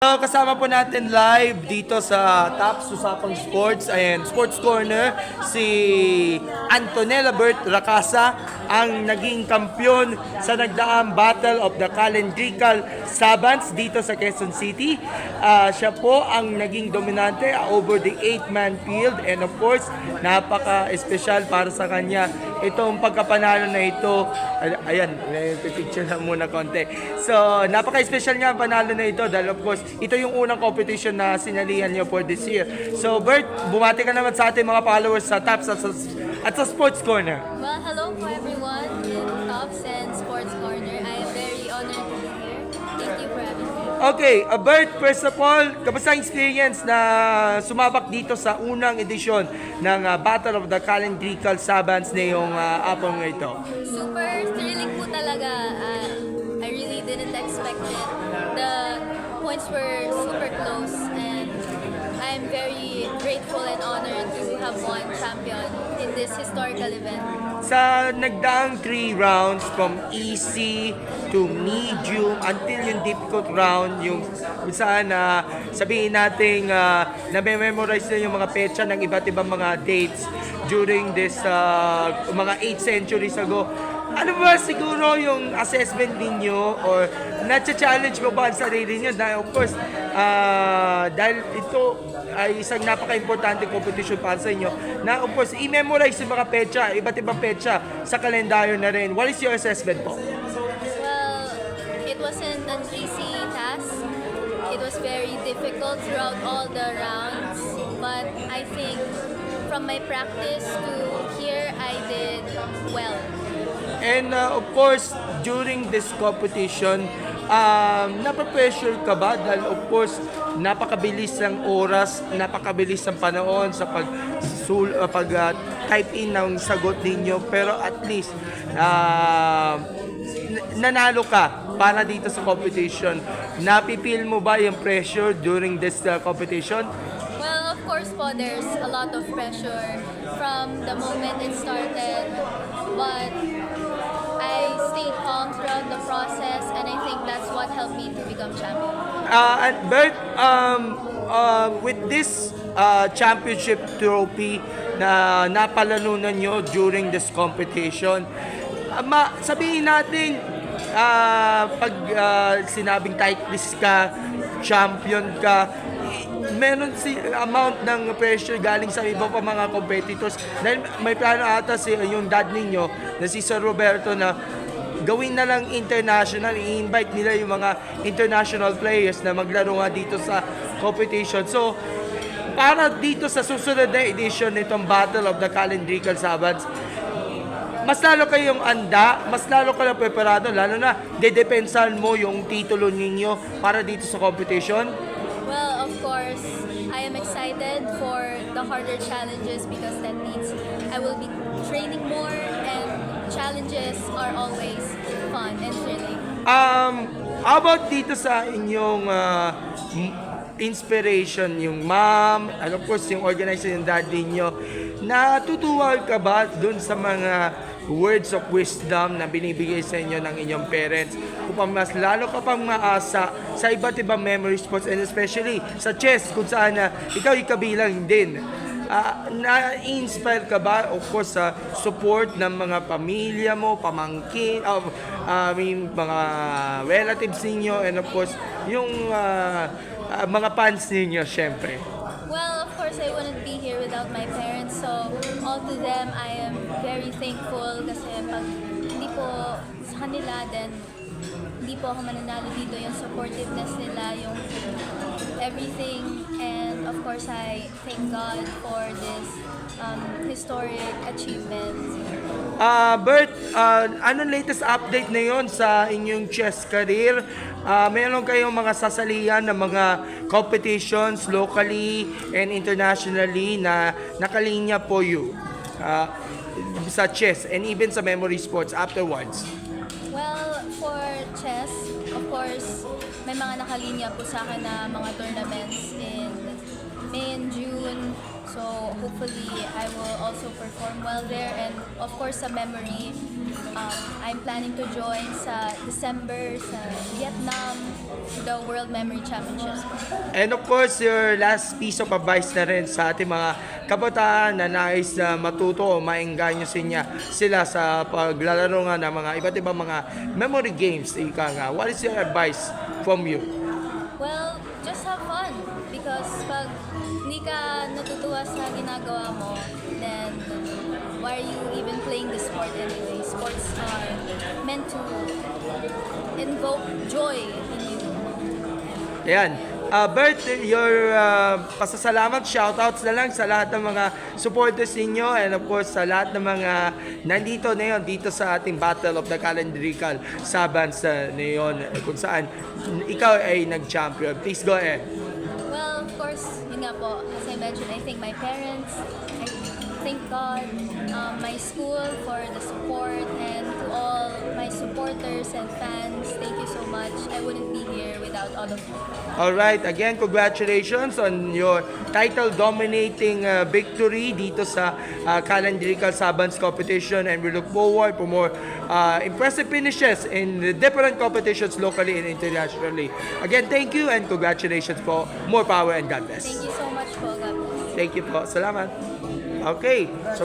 So, kasama po natin live dito sa Tops Usapang Sports and Sports Corner si Antonella Bert Racasa, ang naging kampyon sa nagdaang Battle of the Calendrical Savants dito sa Quezon City. Siya po ang naging dominante over the 8-man field, and of course, napaka-espesyal para sa kanya itong pagkapanalo na ito. Ayan, picture lang muna konti. So, napaka-espesyal nga ang panalo na ito dahil of course, ito yung unang competition na sinalihan niyo for this year. So, Bert, bumati ka naman sa ating mga followers sa Tops at sa Sports Corner. Well, hello po everyone in Tops and Sports Corner. I am very honored to be here. Thank you for having me. Okay, Bert, first of all, kamusta ang experience na sumabak dito sa unang edisyon ng Battle of the Calendrical Savants ngayong apong ito? Super thrilling po talaga. I really didn't expect it. The points were super close and I'm very grateful and honored to have won champion in this historical event. Sa nagdaang 3 rounds from easy to medium until yung difficult round, yung kung saan sabihin natin na-memorize na yung mga petsa ng iba't ibang mga dates during this mga 8 centuries ago. Ano ba siguro yung assessment ninyo or na-challenge mo ba ang sarili niyo? Dahil of course, dahil ito ay isang napaka-importante competition para sa inyo na of course, i-memorize yung mga petsa, iba't ibang petsa sa kalendaryo na rin. What is your assessment po? Well, it wasn't an easy task. It was very difficult throughout all the rounds. But I think from my practice to here, I did well. And of course, during this competition, napapressure ka ba? Dahil of course, napakabilis ng oras, napakabilis ng panahon sa pag-type in ng sagot ninyo. Pero at least, nanalo ka para dito sa competition. Napipil mo ba yung pressure during this competition? Well, of course po, there's a lot of pressure from the moment it started. But I stayed calm throughout the process, and I think that's what helped me to become champion. And Bert, with this championship trophy na napalanunan nyo during this competition, sabihin natin, pag sinabing titleist ka, champion ka, meron si amount ng pressure galing sa iba pa mga competitors dahil may plano ata yung dad ninyo na si Sir Roberto na gawin na lang international, i-invite nila yung mga international players na maglaro nga dito sa competition. So, para dito sa susunod na edition nitong Battle of the Calendrical Savants, mas lalo kayong anda, mas lalo kayong preparado, lalo na dedepensahan mo yung titulo ninyo para dito sa competition. Well, of course, I am excited for the harder challenges because that means I will be training more, and challenges are always fun and thrilling. How about dito sa inyong inspiration, yung mom, and of course yung organizer, yung dad ninyo, natutuwa ka ba dun sa mga words of wisdom na binibigay sa inyo ng inyong parents upang mas lalo ka pang maasa sa iba't ibang memory sports, and especially sa chess kung saan ikaw ikabilang din? Na-inspire ka ba of course sa support ng mga pamilya mo, pamangkin, mga relatives ninyo, and of course yung mga fans ninyo syempre? Well, of course, I wouldn't be here without my parents. So, all to them, I am very thankful kasi pag hindi po sa kanila, then hindi po ako mananalo dito. Yung supportiveness nila, yung everything. And of course, I thank God for this historic achievement. Bert, anong latest update na yon sa inyong chess career? Meron kayong mga sasalihan ng mga competitions locally and internationally na nakalinya po you sa chess and even sa memory sports afterwards? Well, for chess, of course, may mga nakalinya po sa akin na mga tournaments in May and June. So hopefully I will also perform well there, and of course sa memory, I'm planning to join sa December sa Vietnam, the World Memory Championships. And of course, your last piece of advice na rin sa ating mga kabataan na nais na matuto o maengganyo sila sa paglalaro nga ng mga iba't ibang mga memory games. Ika nga, what is your advice from you? Well, just have fun. Because pag hindi ka natutuwa sa ginagawa mo, then why are you even playing the sport anyway? Sports are meant to invoke joy in you. Ayan. Bert, your pasasalamat, shoutouts na lang sa lahat ng mga supporters ninyo and of course sa lahat ng mga nandito na yun dito sa ating Battle of the Calendrical Sabans na yun kung saan ikaw ay nag-champion. Please go ahead. Well, of course, yun nga po, as I mentioned, I thank my parents, I thank God, my school for the support, and to all my supporters and fans, thank you so much. I wouldn't be here without all of you. Alright, again, congratulations on your title-dominating victory dito sa Calendrical Sabans competition and we look forward for more impressive finishes in the different competitions locally and internationally. Again, thank you and congratulations po. More power and God bless. Thank you so much po, God bless. Thank you po. Salamat. Okay. So